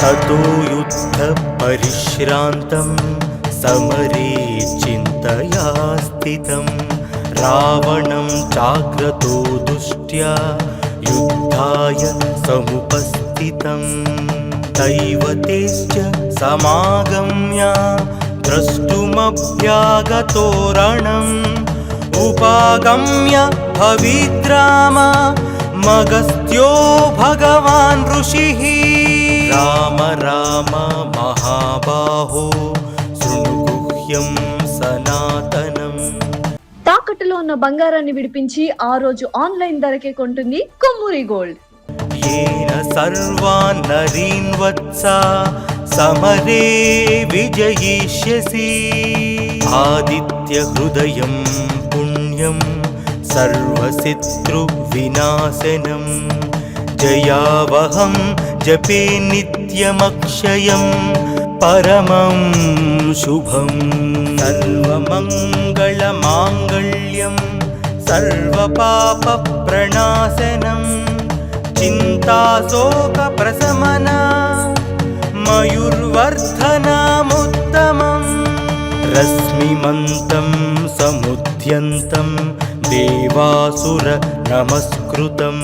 ततो युद्धपरिश्रान्तं समरे चिन्तया स्थितं रावणं चाग्रतो दुष्ट्या युद्धाय समुपस्थितं दैवतेश्च समागम्य द्रष्टुमभ्यागतो रणम् उपागम्य भविद्राम मगस्त्यो भगवान् ऋषिः राम राम महाबाहो शृणु गुह्यं सनातनम्. తాకట్టులో ఉన్న బంగారాన్ని విడిపించి ఆ రోజు ఆన్లైన్ ధరకే కొంటుంది కొమ్మూరి గోల్డ్. येन सर्वान् नरीन् वत्सा समरे विजयिष्यसि आदित्यहृदयं पुण्यं सर्वशत्रुविनाशनं जयावहं जपे नित्यमक्षयं परमं शुभं सर्वमङ्गलमाङ्गल्यं सर्वपापप्रणाशनं चिन्ताशोकप्रशमना मयूर्वर्धनमुत्तमम् रश्मिमन्तं समुद्यन्तं देवासुर नमस्कृतं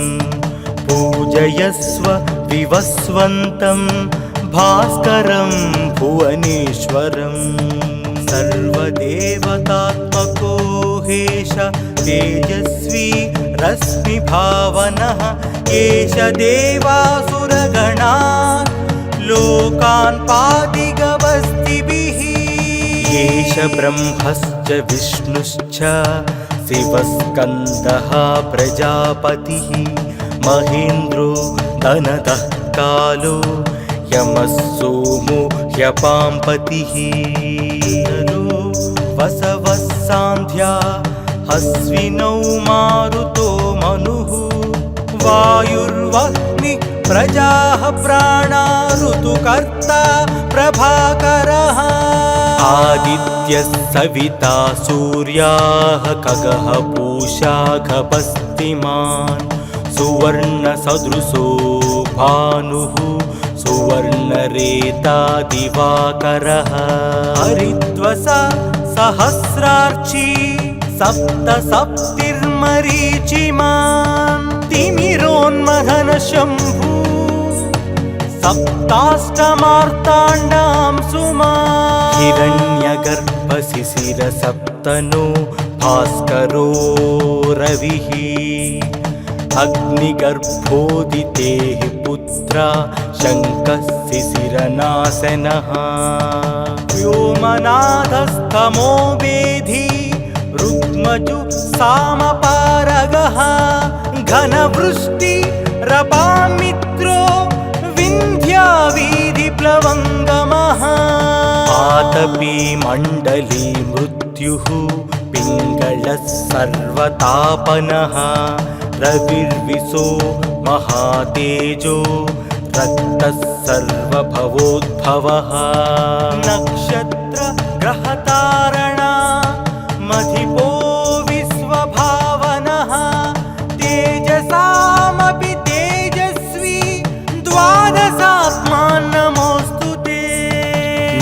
पूजयस्व विवस्वन्तं भास्करं भुवनेश्वरं सर्वदेवतात्मको हेश तेजस्वी रश्मिभावनः एष देवासुरगणा लोकान् पादिगवस्तिभिः एष ब्रह्मश्च विष्णुश्च शिवस्कन्दः प्रजापतिः महेन्द्रो धनदः कालो यमः सोमो ह्यपाम्पतिः वसवः सान्ध्या अश्विनौ मारुतो मनुः वायुर्वह्निः प्रजाः प्राणा ऋतुकर्ता प्रभाकरः आदित्यः सविता सूर्याः खगः पूषा खपस्तिमान् सुवर्णसदृशो भानुः सुवर्णरेता दिवाकरः हरिद्वसा सहस्रार्ची सप्तसप्तिर्मरीचिमान् तिमिरोन्मथन शम्भु सप्ताष्टमार्ताण्डां सुमा हिरण्यगर्भशिशिरसप्तनो भास्करो रविः अग्निगर्भोदितेः पुत्रा शङ्कः शिशिरनाशनः व्योमनाथस्तमो वेधी रुग्मजु सामपारगः घनवृष्टि रपामित्रो विन्ध्यावीधिप्लवङ्गमः आतपी मण्डली मृत्युः पिङ्गलः सर्वतापनः रविर्विशो महातेजो रक्तः सर्वभवोद्भवः नक्षत्र ग्रहतारणा मधिपो विश्वभावनः तेजसामपि तेजस्वी द्वादशात्मान् नमोऽस्तु ते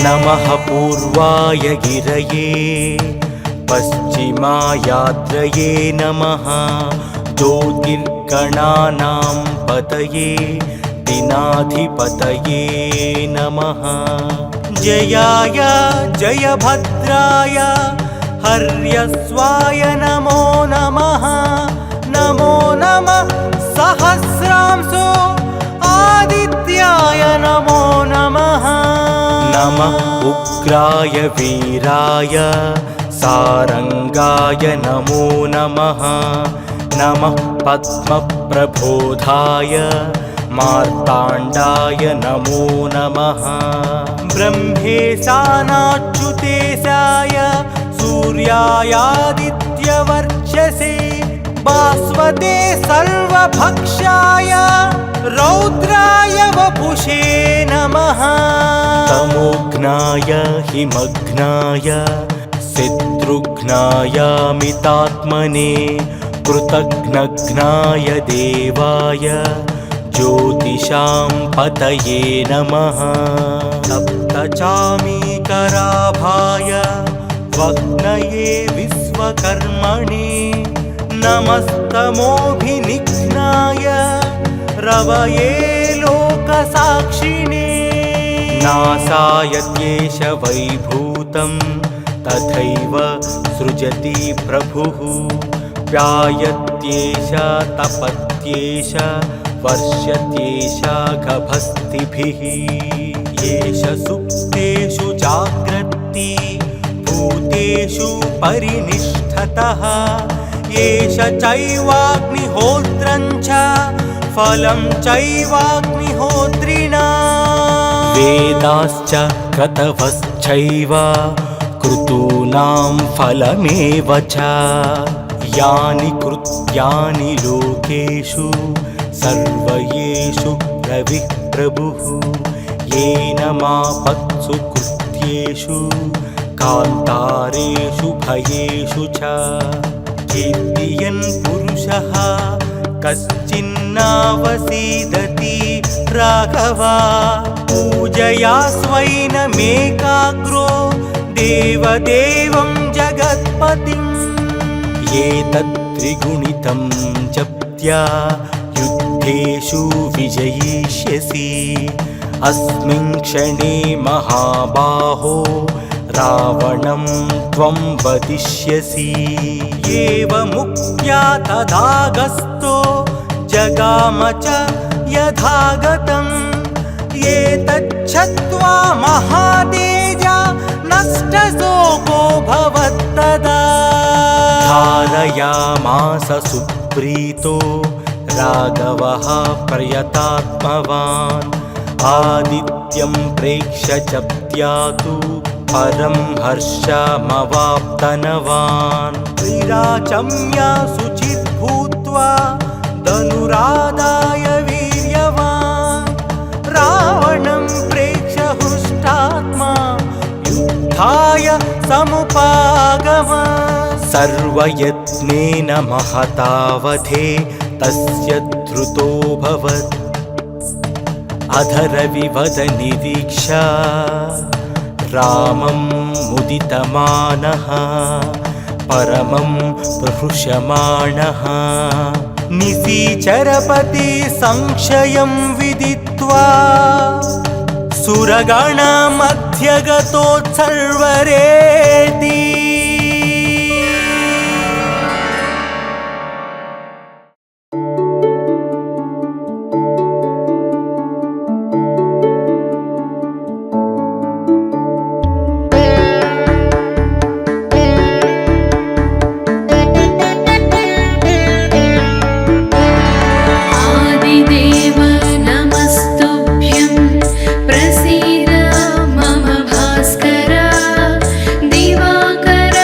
नमः पूर्वाय गिरये पश्चिमायाद्रये नमः ज्योतिर्गणानां पतये दिनाधिपतये नमः जयाय जयभद्राय हर्यस्वाय नमो नमः नमो नमः सहस्रांशो आदित्याय नमो नमः नमः उग्राय वीराय सारंगाय नमो नमः नमः पद्मप्रबोधाय मार्ताण्डाय नमो नमः ब्रह्मेशानाच्युतेशाय सूर्यायादित्यवर्चसे भास्वते सर्वभक्षाय रौद्राय वपुषे नमः तमोघ्नाय हिमघ्नाय शत्रुघ्नायामितात्मने कृतघ्नघ्नाय देवाय ज्योतिषां पतये नमः। सप्तचामीकराभाय वग्नये विश्वकर्मणे नमस्तमोभिनिघ्नाय रवये लोकसाक्षिणे। नासायत्येष वैभूतं तथैव सृजति प्रभुः। व्यायत्येष तपत्येष वर्ष्यत्येष गभस्तिभिः। एष सुप्तेषु जाग्रत्ति भूतेषु परिनिष्ठतः। एष चैवाग्निहोत्रं च फलं चैवाग्निहोत्रिणा। वेदाश्च क्रतवश्चैव क्रतूनां फलमेव च। यानि कृत्यानि लोकेषु सर्वयेषु रविः प्रभुः। येन मापत्सु कृत्येषु कान्तारेषु भयेषु च। कीर्तयन् पुरुषः कश्चिन्नावसीदति राघव। पूजया स्वैनमेकाग्रो देवदेवं जगत्पतिम्। एतत्त्रिगुणितं जप्त्या युद्धेषु विजयिष्यसि। अस्मिन् क्षणे महाबाहो रावणं त्वं वदिष्यसि। एवमुक्त्या तदागस्तो जगाम च यथागतम्। एतच्छ्रुत्वा महातेजा नष्टशोको भवत्तदा। धारयामास सुप्रीतो राघवः प्रयतात्मवान्। आदित्यं प्रेक्ष्य जप्त्यातु परं हर्षमवाप्तनवान्। क्रीडाचम्या शुचिर्भूत्वा धनुरादाय वीर्यवान्। रावणं प्रेक्ष्य हृष्टात्मा युद्धाय समुपागमः। सर्वयत्नेन महतावधे तस्य धृतोऽभवत्। अधरविवद निरीक्ष्य रामं मुदितमानः परमं प्रहृष्यमाणः। निशिचरपति संशयं विदित्वा सुरगणमध्यगतोत्सर्वरेति। आदिदेव नमस्तुभ्यं प्रसीद मम भास्कर। दिवाकर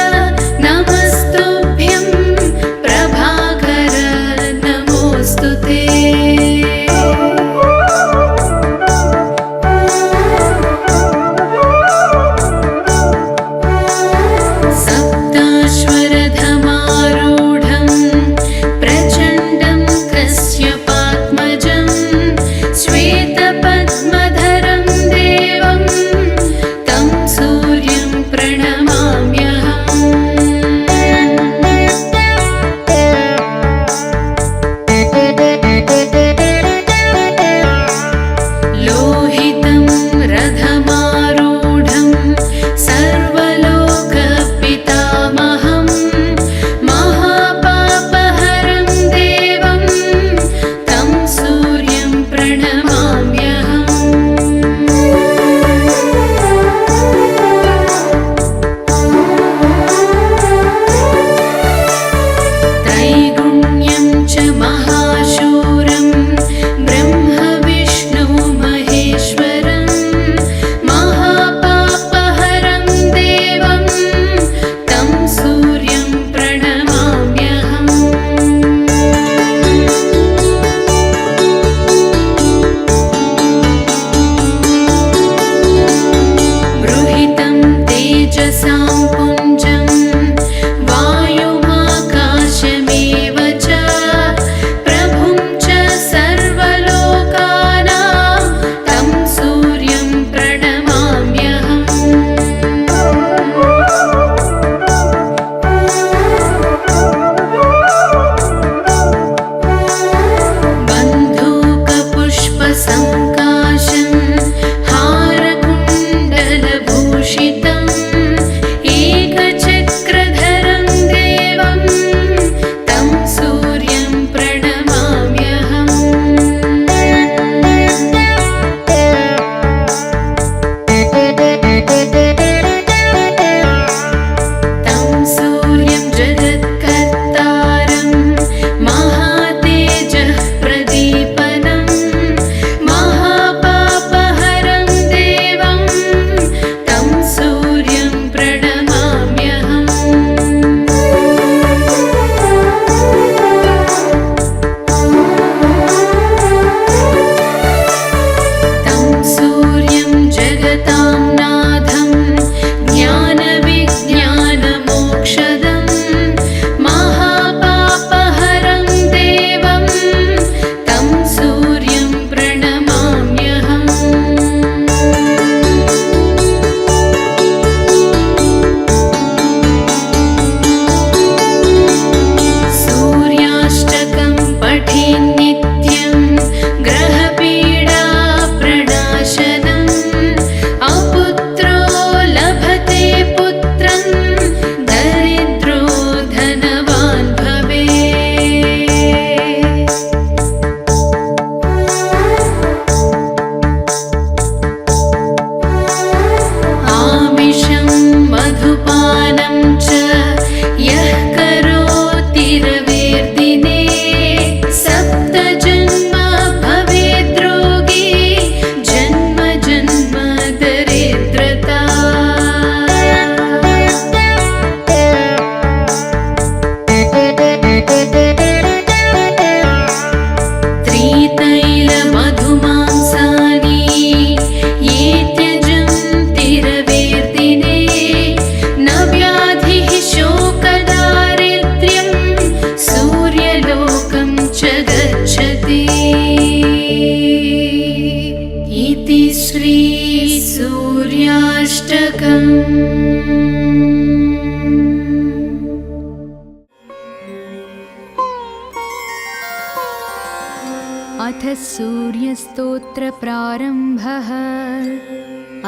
सूर्यस्तोत्रप्रारम्भः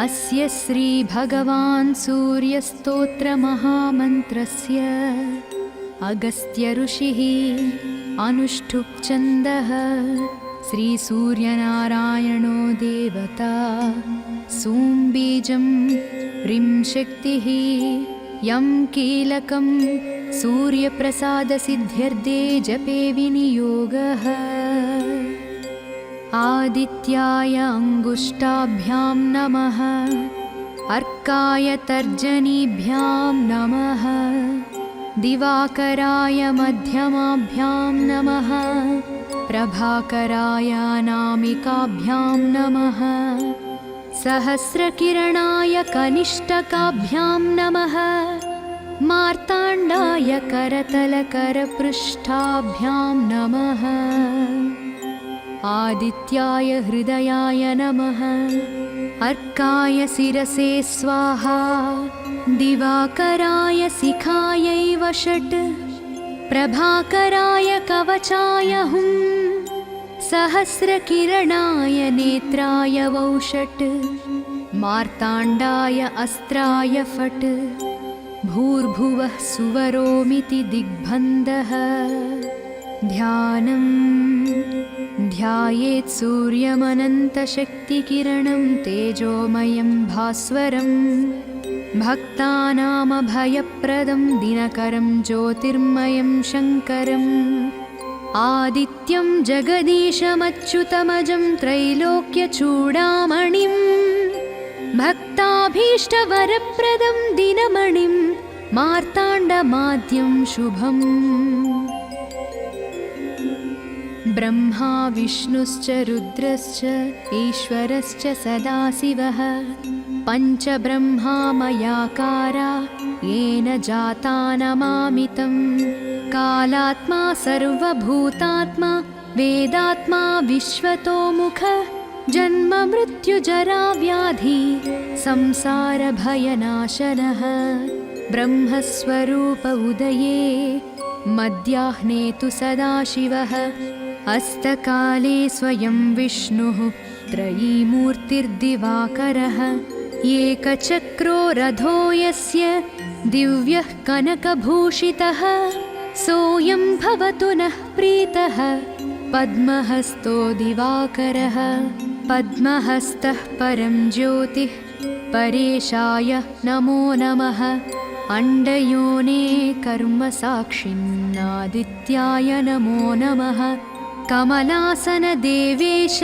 अस्य श्रीभगवान् सूर्यस्तोत्रमहामन्त्रस्य अगस्त्य ऋषिः अनुष्ठुप् छन्दः श्रीसूर्यनारायणो देवता सूम्बीजं ह्रीं शक्तिः यं कीलकं सूर्यप्रसादसिद्ध्यर्थे जपे विनियोगः आदित्याय अङ्गुष्ठाभ्यां नमः अर्काय तर्जनीभ्यां नमः दिवाकराय मध्यमाभ्यां नमः प्रभाकराय अनामिकाभ्यां नमः सहस्रकिरणाय कनिष्ठकाभ्यां नमः मार्ताण्डाय करतलकरपृष्ठाभ्यां नमः आदित्याय हृदयाय नमः अर्काय शिरसे स्वाहा दिवाकराय शिखायै वषट् प्रभाकराय कवचाय हुं सहस्रकिरणाय नेत्राय वौषट् मार्ताण्डाय अस्त्राय फट् भूर्भुवः सुवरोमिति दिग्बन्धः ध्यानं ध्यायेत् सूर्यमनन्तशक्तिकिरणं तेजोमयं भास्वरं भक्तानामभयप्रदं दिनकरं ज्योतिर्मयं शङ्करम् आदित्यं जगदीशमच्युतमजं त्रैलोक्यचूडामणिं भक्ताभीष्टवरप्रदं दिनमणिं मार्ताण्डमाद्यं शुभम् ब्रह्मा विष्णुश्च रुद्रश्च ईश्वरश्च सदाशिवः पञ्चब्रह्मामयाकारा येन जाता नमामि तं कालात्मा सर्वभूतात्मा वेदात्मा विश्वतोमुख जन्ममृत्युजराव्याधि संसारभयनाशनः ब्रह्मस्वरूप उदये मध्याह्ने तु सदाशिवः अस्तकाले स्वयं विष्णुः त्रयीमूर्तिर्दिवाकरः एकचक्रो रथो यस्य दिव्यः कनकभूषितः सोऽयं भवतु नः प्रीतः पद्महस्तो दिवाकरः पद्महस्तः परं ज्योतिः परेशाय नमो नमः अण्डयोने कर्मसाक्षिन्नादित्याय नमो नमः कमलासनदेवेश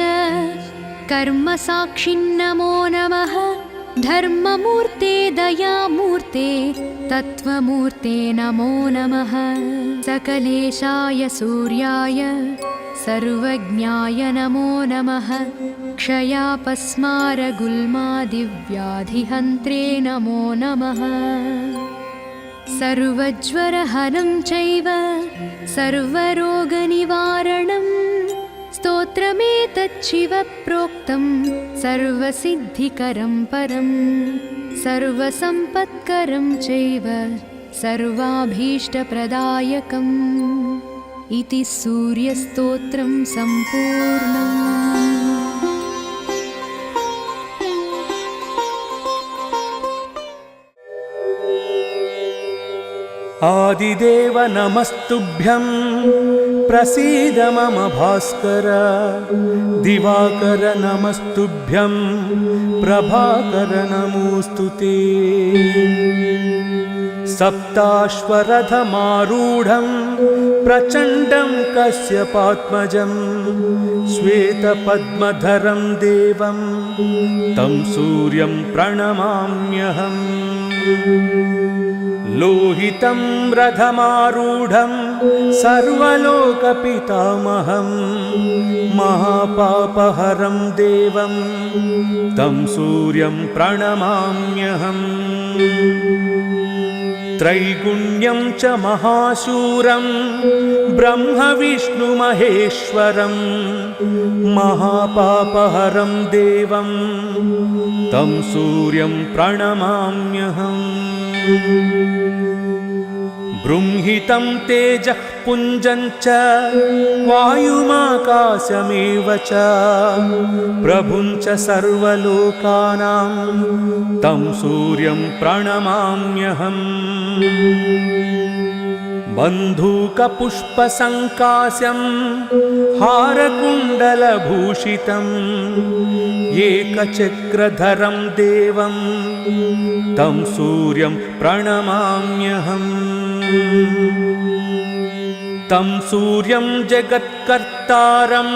कर्मसाक्षिन्नमो नमः धर्ममूर्ते दयामूर्ते तत्त्वमूर्ते नमो नमः सकलेशाय सूर्याय सर्वज्ञाय नमो नमः क्षयापस्मारगुल्मादिव्याधिहन्त्रे नमो नमः सर्वज्वरहरं चैव सर्वरोगनिवारणं स्तोत्रमेतच्छिवप्रोक्तं सर्वसिद्धिकरं परं सर्वसम्पत्करं चैव सर्वाभीष्टप्रदायकम् इति सूर्यस्तोत्रं सम्पूर्णम्। आदिदेव नमस्तुभ्यं प्रसीद मम भास्कर दिवाकर नमस्तुभ्यं प्रभाकर नमोऽस्तुते सप्ताश्वरथमारूढं प्रचण्डं कश्यपात्मजं श्वेतपद्मधरं देवं तं सूर्यं प्रणमाम्यहम् लोहितं रथमारूढं सर्वलोकपितामहं महापापहरं देवं तं सूर्यं प्रणमाम्यहम् त्रैगुण्यं च महाशूरं ब्रह्मविष्णुमहेश्वरं महापापहरं देवं तं सूर्यं प्रणमाम्यहम् बृंहितं तेजः पुञ्जं च वायुमाकाशमेव च प्रभुं च सर्वलोकानां तं सूर्यं प्रणमाम्यहम् बन्धूकपुष्पसङ्काशं हारकुण्डलभूषितम् एकचक्रधरं देवं तं सूर्यं प्रणमाम्यहम् तं सूर्यं जगत्कर्तारं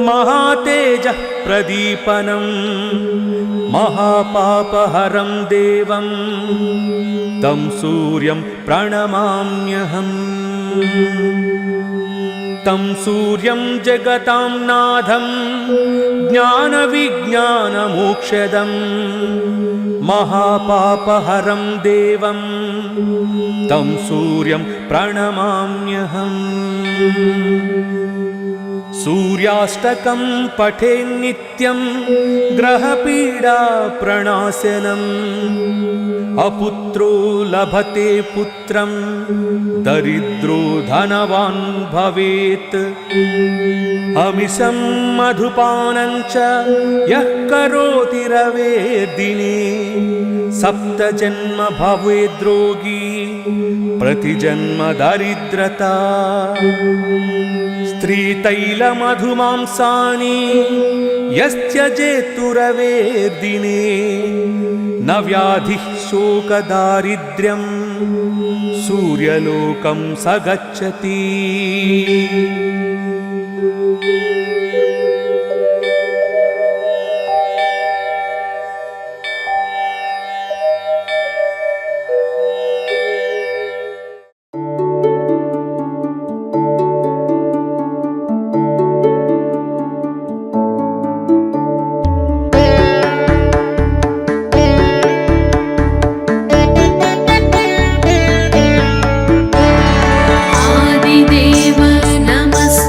महातेजः प्रदीपनं महापापहरं देवं तं सूर्यं प्रणमाम्यहम् तं सूर्यं जगतां नाथं ज्ञानविज्ञानमोक्षदं महापापहरं देवं तं सूर्यं प्रणमाम्यहम् सूर्याष्टकं पठेन्नित्यं ग्रहपीडा प्रणाशनम् अपुत्रो लभते पुत्रं दरिद्रो धनवान् भवेत् अमिषं मधुपानं च यः करोति रवेर्दिने सप्तजन्म भवेद्रोगी प्रतिजन्म दरिद्रता स्त्रीतैलमधुमांसानि यस्त्यजेत्तुरवेर्दिने न व्याधिः शोकदारिद्र्यं सूर्यलोकं स गच्छति आदिदेव नमस्ते।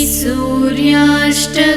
सूर्याष्टकम्